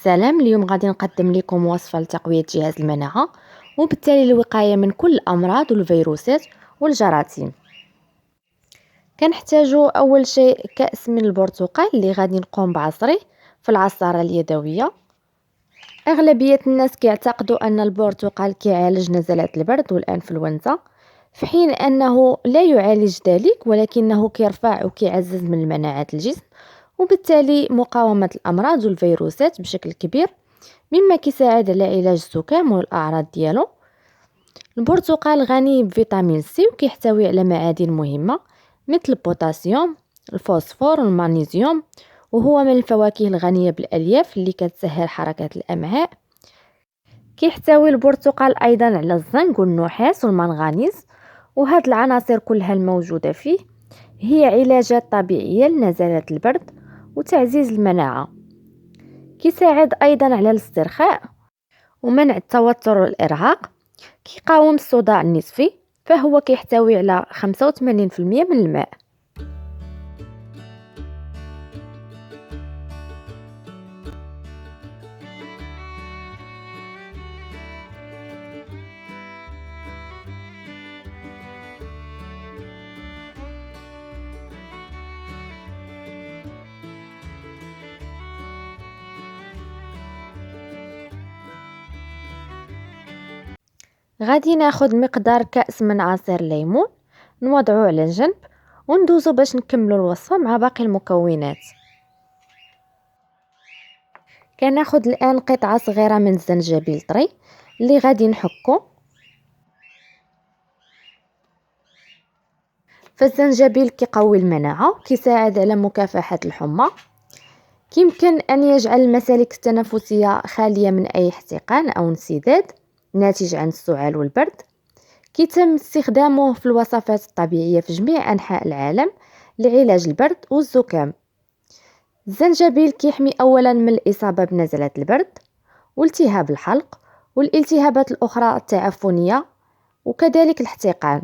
سلام. اليوم غادي نقدم لكم وصفة لتقوية جهاز المناعة وبالتالي الوقاية من كل الأمراض والفيروسات والجراثيم. كنحتاجو أول شيء كأس من البرتقال اللي غادي نقوم بعصره في العصارة اليدوية. أغلبية الناس كيعتقدوا أن البرتقال كيعالج نزلات البرد والأنفلونزا، في حين أنه لا يعالج ذلك، ولكنه كيرفع وكيعزز من مناعة الجسم وبالتالي مقاومة الأمراض والفيروسات بشكل كبير، مما كيساعد على علاج الزكام والأعراض ديالو. البرتقال غني بفيتامين سي وكيحتوي على معادن مهمة مثل البوتاسيوم، الفوسفور والمغنيسيوم، وهو من الفواكه الغنية بالألياف اللي كتسهل حركة الأمعاء. كيحتوي البرتقال أيضا على الزنك والنحاس والمنغنيز، وهاد العناصر كلها الموجودة فيه هي علاجات طبيعية لنزلات البرد وتعزيز المناعة. كيساعد أيضا على الاسترخاء ومنع التوتر والإرهاق. كيقاوم الصداع النصفي، فهو كيحتوي على 85% من الماء. غادي ناخد مقدار كأس من عصير الليمون، نوضعه على جنب وندوزو باش نكملو الوصفة مع باقي المكونات. كناخد الآن قطعة صغيرة من الزنجبيل طري اللي غادي نحكو. فالزنجبيل كيقوي المناعة وكيساعد على مكافحة الحمى. يمكن أن يجعل المسالك التنفسية خالية من أي احتقان أو انسداد ناتج عن السعال والبرد. كيتم استخدامه في الوصفات الطبيعية في جميع أنحاء العالم لعلاج البرد والزكام. الزنجبيل كيحمي أولا من الإصابة بنزلات البرد والتهاب الحلق والالتهابات الأخرى التعفنية وكذلك الاحتقان،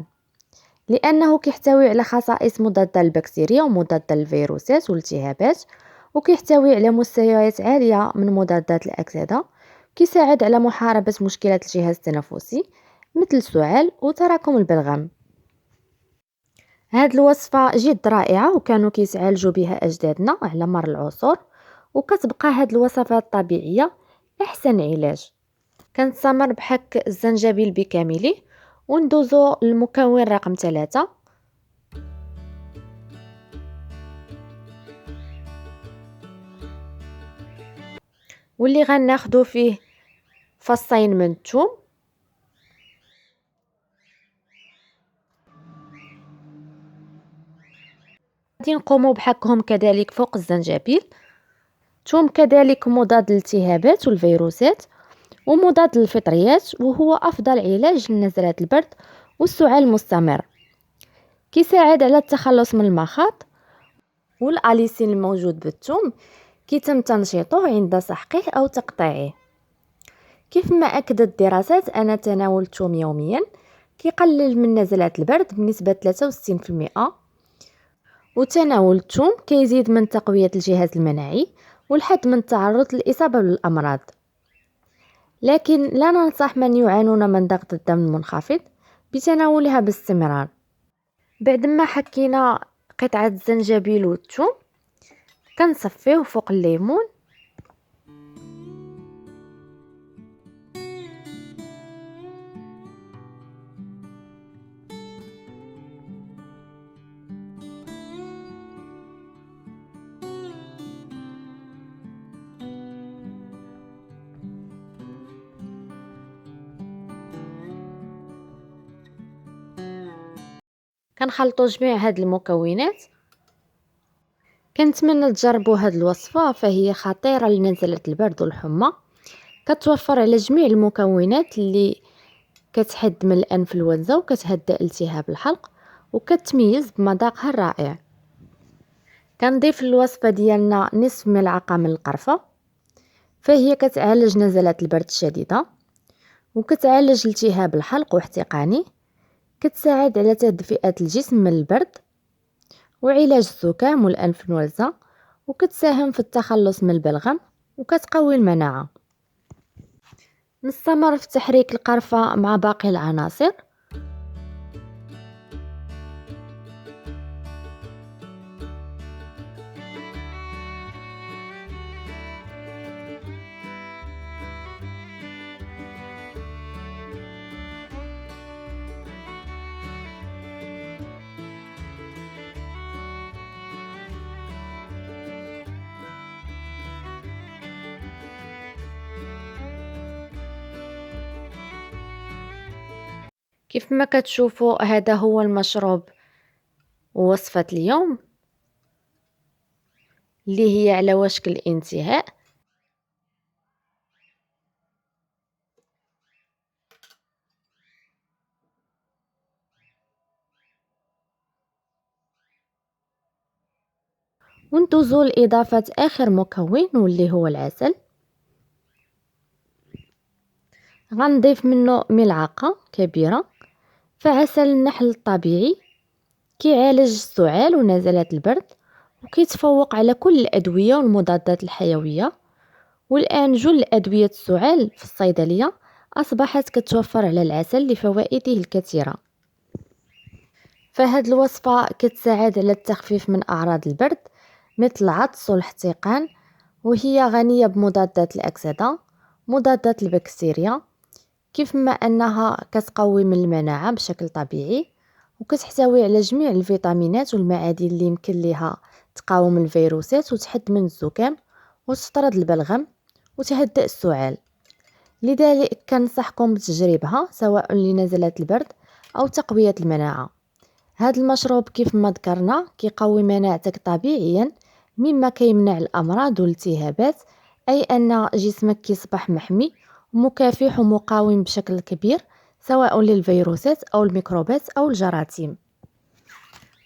لأنه كيحتوي على خصائص مضادة للبكتيريا ومضادة للفيروسات والالتهابات، وكيحتوي على مستويات عالية من مضادات الأكسدة. كيساعد على محاربة مشكلات الجهاز التنفسي مثل السعال وتراكم البلغم. هاد الوصفة جد رائعة وكانوا كيتعالجوا بها أجدادنا على مر العصور، وكتبقى هاد الوصفات الطبيعية أحسن علاج. كنستمر بحك الزنجبيل بكامله وندوزو للمكون رقم 3، واللي غناخدو فيه فصين من الثوم، غادي نقومو بحكهم كذلك فوق الزنجبيل. الثوم كذلك مضاد للالتهابات والفيروسات ومضاد للفطريات، وهو أفضل علاج لنزلات البرد والسعال المستمر. كيساعد على التخلص من المخاط، والأليسين الموجود بالثوم كيتم تنشيطه عند سحقه أو تقطيعه. كيف ما أكدت الدراسات أن تناول الثوم يوميا كيقلل من نزلات البرد بنسبة 63%، وتناول الثوم كيزيد من تقوية الجهاز المناعي والحد من التعرض للإصابة بالأمراض. لكن لا ننصح من يعانون من ضغط الدم المنخفض بتناولها باستمرار. بعد ما حكينا قطعة الزنجبيل والثوم كنصفيه فوق الليمون، كنخلطوا جميع هاد المكونات. كنتمنى تجربوا هاد الوصفة، فهي خطيرة لنزلة البرد والحمى. كتوفر على جميع المكونات اللي كتحد من الانفلونزا وكتهدأ التهاب الحلق وكتميز بمذاقها الرائع. كنضيف للوصفة ديالنا نصف ملعقة من القرفة، فهي كتعالج نزلات البرد الشديدة وكتعالج التهاب الحلق واحتقانه. كتساعد على تدفئة الجسم من البرد وعلاج الزكام والأنفلونزا، وكتساهم في التخلص من البلغم وكتقوي المناعة. نستمر في تحريك القرفة مع باقي العناصر. كيف ما كتشوفوا هذا هو المشروب ووصفة اليوم اللي هي على وشك الانتهاء. وندوزو لإضافة آخر مكون واللي هو العسل. غنضيف منه ملعقة كبيرة. فعسل النحل الطبيعي كيعالج السعال ونزلات البرد، وكيتفوق على كل الأدوية والمضادات الحيوية. والآن جل أدوية السعال في الصيدلية أصبحت كتوفر على العسل لفوائده الكثيرة. فهاد الوصفة كتساعد على التخفيف من أعراض البرد مثل العطس والاحتقان، وهي غنية بمضادات الأكسدة، مضادات البكتيريا، كيف ما أنها كتقوي من المناعة بشكل طبيعي، وكتحتوي على جميع الفيتامينات والمعادن اللي يمكن ليها تقاوم الفيروسات وتحد من الزكام وتطرد البلغم وتهدئ السعال. لذلك كنصحكم بتجريبها سواء لنزلات البرد أو تقوية المناعة. هذا المشروب كيف ما ذكرنا كيقوي مناعتك طبيعيا، مما كيمنع الأمراض والالتهابات، أي أن جسمك كيصبح محمي ومكافح ومقاوم بشكل كبير سواء للفيروسات أو الميكروبات أو الجراثيم.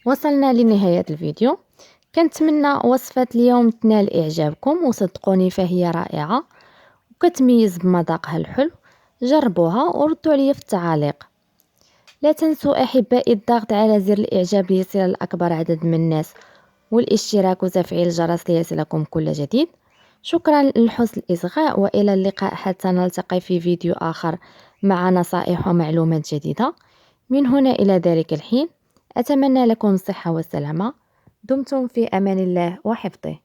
وصلنا لنهاية الفيديو. كنتمنى وصفة اليوم تنال إعجابكم، وصدقوني فهي رائعة وكتميز بمذاقها الحلو. جربوها وردوا عليا في التعاليق. لا تنسوا أحبائي الضغط على زر الإعجاب ليصل لأكبر عدد من الناس، والاشتراك وتفعيل الجرس ليصلكم كل جديد. شكرا لحسن الإصغاء، وإلى اللقاء حتى نلتقي في فيديو آخر مع نصائح ومعلومات جديدة. من هنا إلى ذلك الحين أتمنى لكم الصحة والسلامة. دمتم في أمان الله وحفظه.